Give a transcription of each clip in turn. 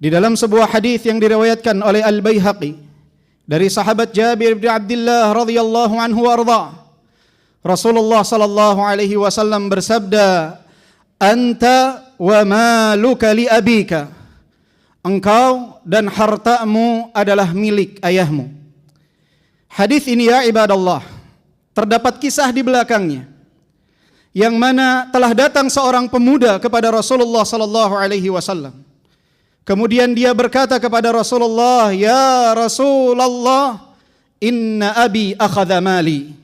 Di dalam sebuah hadis yang diriwayatkan oleh Al-Baihaqi dari sahabat Jabir bin Abdullah radhiyallahu anhu warda, Rasulullah sallallahu alaihi wasallam bersabda, "Anta wa maluka li abika." Engkau dan hartamu adalah milik ayahmu. Hadis ini ya ibadallah, terdapat kisah di belakangnya yang mana telah datang seorang pemuda kepada Rasulullah sallallahu alaihi wasallam. Kemudian dia berkata kepada Rasulullah, "Ya Rasulullah, inna abi akhadha mali."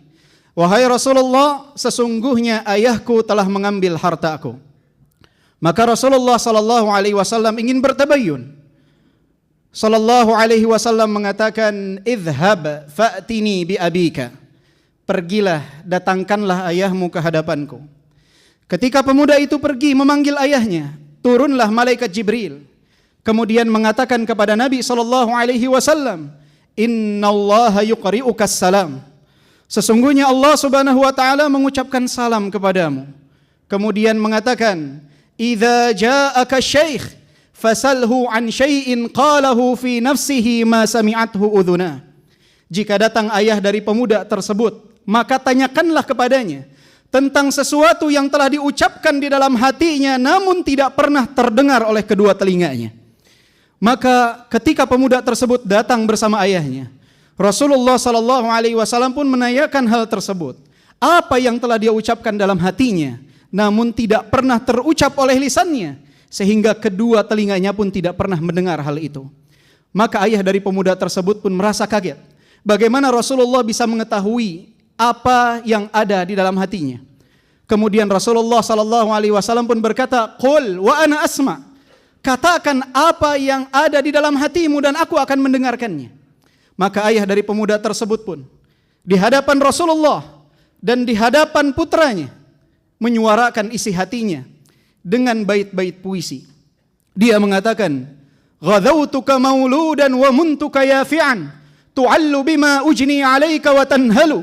Wahai Rasulullah, sesungguhnya ayahku telah mengambil hartaku. Maka Rasulullah sallallahu alaihi wasallam ingin bertabayyun. Sallallahu alaihi wasallam mengatakan, "Idhhab fa'tini bi abika." Pergilah, datangkanlah ayahmu ke hadapanku. Ketika pemuda itu pergi memanggil ayahnya, turunlah malaikat Jibril. Kemudian mengatakan kepada Nabi sallallahu alaihi wasallam, "Innallaha yuqri'ukas salam." Sesungguhnya Allah Subhanahu wa taala mengucapkan salam kepadamu. Kemudian mengatakan, "Idza ja'aka syekh fasalhu an syai'in qalahu fi nafsihi ma sami'athu udhuna." Jika datang ayah dari pemuda tersebut, maka tanyakanlah kepadanya tentang sesuatu yang telah diucapkan di dalam hatinya namun tidak pernah terdengar oleh kedua telinganya. Maka ketika pemuda tersebut datang bersama ayahnya, Rasulullah sallallahu alaihi wasallam pun menanyakan hal tersebut. Apa yang telah dia ucapkan dalam hatinya namun tidak pernah terucap oleh lisannya, sehingga kedua telinganya pun tidak pernah mendengar hal itu. Maka ayah dari pemuda tersebut pun merasa kaget. Bagaimana Rasulullah bisa mengetahui apa yang ada di dalam hatinya? Kemudian Rasulullah sallallahu alaihi wasallam pun berkata, "Qul wa ana asma." Katakan apa yang ada di dalam hatimu dan aku akan mendengarkannya. Maka ayah dari pemuda tersebut pun di hadapan Rasulullah dan di hadapan putranya menyuarakan isi hatinya dengan bait-bait puisi. Dia mengatakan, "Ghadawtuka mauludan wa muntuka yafi'an, tu'allu bima ujni 'alaika wa tanhalu.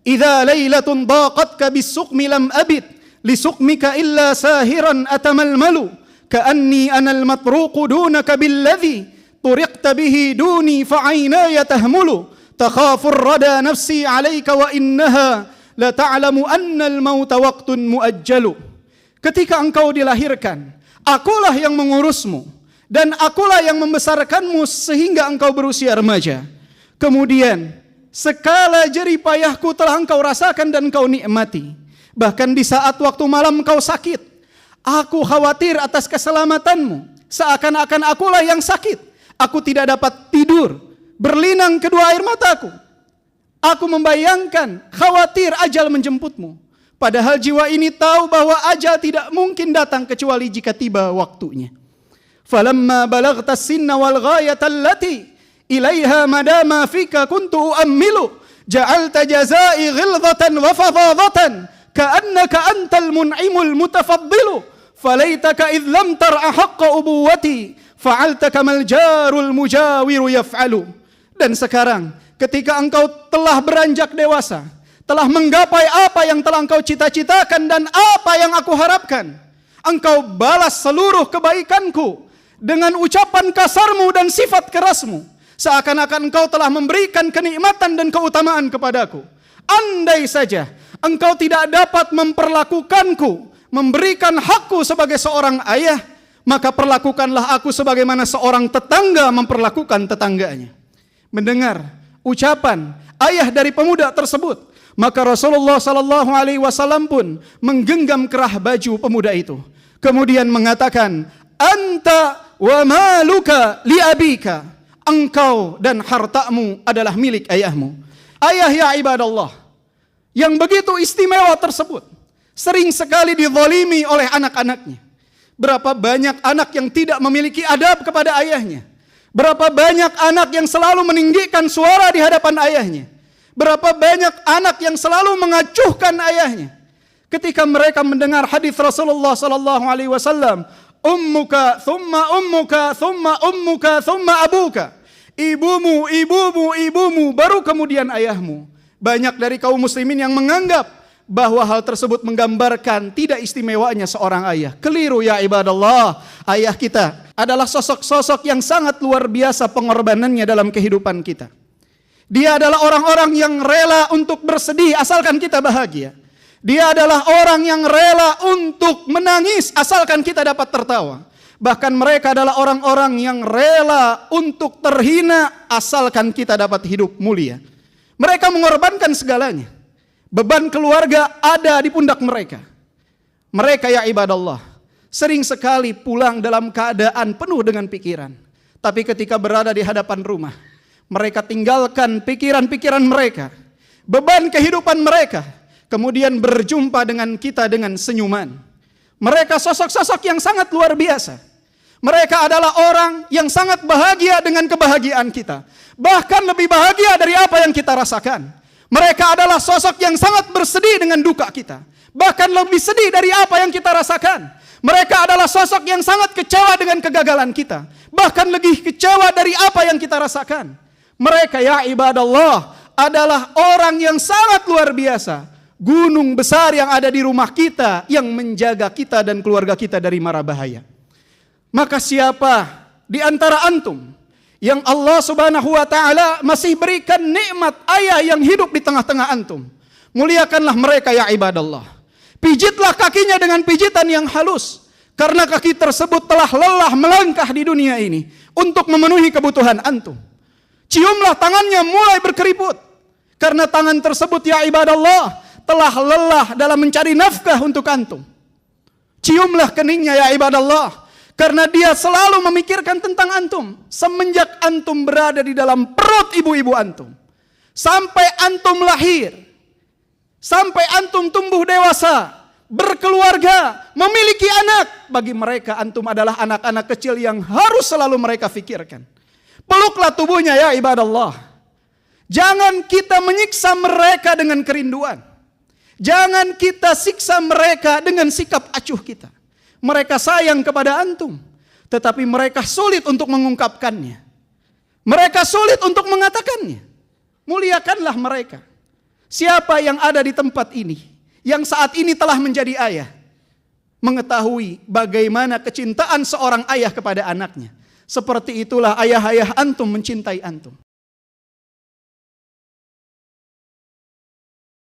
Idza lailatun daqatka bis-suqmi lam abid, li suqmika illa sahiran atamalmalu. Ka'anni anal matruqu dunaka billadhi turiqta bihi duni fa'ainaya tahmulu. Takhafur rada nafsi 'alaika wa innaha la ta'lamu anna al-mauta waqtun muajjalu." Ketika engkau dilahirkan, akulah yang mengurusmu dan akulah yang membesarkanmu sehingga engkau berusia remaja. Kemudian segala jerih payahku telah engkau rasakan dan engkau nikmati. Bahkan di saat waktu malam engkau sakit, aku khawatir atas keselamatanmu, seakan-akan akulah yang sakit. Aku tidak dapat tidur, berlinang kedua air mataku. Aku membayangkan khawatir ajal menjemputmu. Padahal jiwa ini tahu bahwa ajal tidak mungkin datang kecuali jika tiba waktunya. Falamma balagta sinna wal ghayata allati ilaiha madama fika kuntu uammilu, ja'alta jazai ghilzatan wa fadadatan ka'annaka antal mun'imul mutafaddilu. Falaitaka idh lam tar'a haqqa ubuwati fa'alta kamal jarul mujawiru yaf'alu. Dan sekarang ketika engkau telah beranjak dewasa, telah menggapai apa yang telah engkau cita-citakan dan apa yang aku harapkan, engkau balas seluruh kebaikanku dengan ucapan kasarmu dan sifat kerasmu, seakan-akan engkau telah memberikan kenikmatan dan keutamaan kepadaku. Andai saja engkau tidak dapat memperlakukanku, memberikan hakku sebagai seorang ayah, maka perlakukanlah aku sebagaimana seorang tetangga memperlakukan tetangganya. Mendengar ucapan ayah dari pemuda tersebut, maka Rasulullah sallallahu alaihi wasallam pun menggenggam kerah baju pemuda itu. Kemudian mengatakan, "Anta wa maluka li abika." Engkau dan hartamu adalah milik ayahmu. Ayah ya ibadallah, yang begitu istimewa tersebut sering sekali dizalimi oleh anak-anaknya. Berapa banyak anak yang tidak memiliki adab kepada ayahnya. Berapa banyak anak yang selalu meninggikan suara di hadapan ayahnya. Berapa banyak anak yang selalu mengacuhkan ayahnya. Ketika mereka mendengar hadis Rasulullah sallallahu alaihi wasallam, "Ummuka thumma ummuka thumma ummuka thumma abuka." Ibumu, baru kemudian ayahmu. Banyak dari kaum muslimin yang menganggap bahwa hal tersebut menggambarkan tidak istimewanya seorang ayah. Keliru ya ibadallah. Ayah kita adalah sosok-sosok yang sangat luar biasa pengorbanannya dalam kehidupan kita. Dia adalah orang-orang yang rela untuk bersedih asalkan kita bahagia. Dia adalah orang yang rela untuk menangis asalkan kita dapat tertawa. Bahkan mereka adalah orang-orang yang rela untuk terhina asalkan kita dapat hidup mulia. Mereka mengorbankan segalanya. Beban keluarga ada di pundak mereka. Mereka ya ibadallah, sering sekali pulang dalam keadaan penuh dengan pikiran. Tapi ketika berada di hadapan rumah, mereka tinggalkan pikiran-pikiran mereka, beban kehidupan mereka, kemudian berjumpa dengan kita dengan senyuman. Mereka sosok-sosok yang sangat luar biasa. Mereka adalah orang yang sangat bahagia dengan kebahagiaan kita. Bahkan lebih bahagia dari apa yang kita rasakan. Mereka adalah sosok yang sangat bersedih dengan duka kita. Bahkan lebih sedih dari apa yang kita rasakan. Mereka adalah sosok yang sangat kecewa dengan kegagalan kita. Bahkan lebih kecewa dari apa yang kita rasakan. Mereka ya ibadallah adalah orang yang sangat luar biasa. Gunung besar yang ada di rumah kita yang menjaga kita dan keluarga kita dari mara bahaya. Maka siapa di antara antum yang Allah Subhanahu wa taala masih berikan nikmat ayah yang hidup di tengah-tengah antum, muliakanlah mereka ya ibadallah. Pijitlah kakinya dengan pijitan yang halus, karena kaki tersebut telah lelah melangkah di dunia ini untuk memenuhi kebutuhan antum. Ciumlah tangannya mulai berkeriput, karena tangan tersebut ya ibadallah telah lelah dalam mencari nafkah untuk antum. Ciumlah keningnya ya ibadallah, karena dia selalu memikirkan tentang antum. Semenjak antum berada di dalam perut ibu-ibu antum, sampai antum lahir, sampai antum tumbuh dewasa, berkeluarga, memiliki anak. Bagi mereka antum adalah anak-anak kecil yang harus selalu mereka fikirkan. Peluklah tubuhnya ya ibadallah. Jangan kita menyiksa mereka dengan kerinduan. Jangan kita siksa mereka dengan sikap acuh kita. Mereka sayang kepada antum, tetapi mereka sulit untuk mengungkapkannya. Mereka sulit untuk mengatakannya. Muliakanlah mereka. Siapa yang ada di tempat ini, yang saat ini telah menjadi ayah, mengetahui bagaimana kecintaan seorang ayah kepada anaknya. Seperti itulah ayah-ayah antum mencintai antum.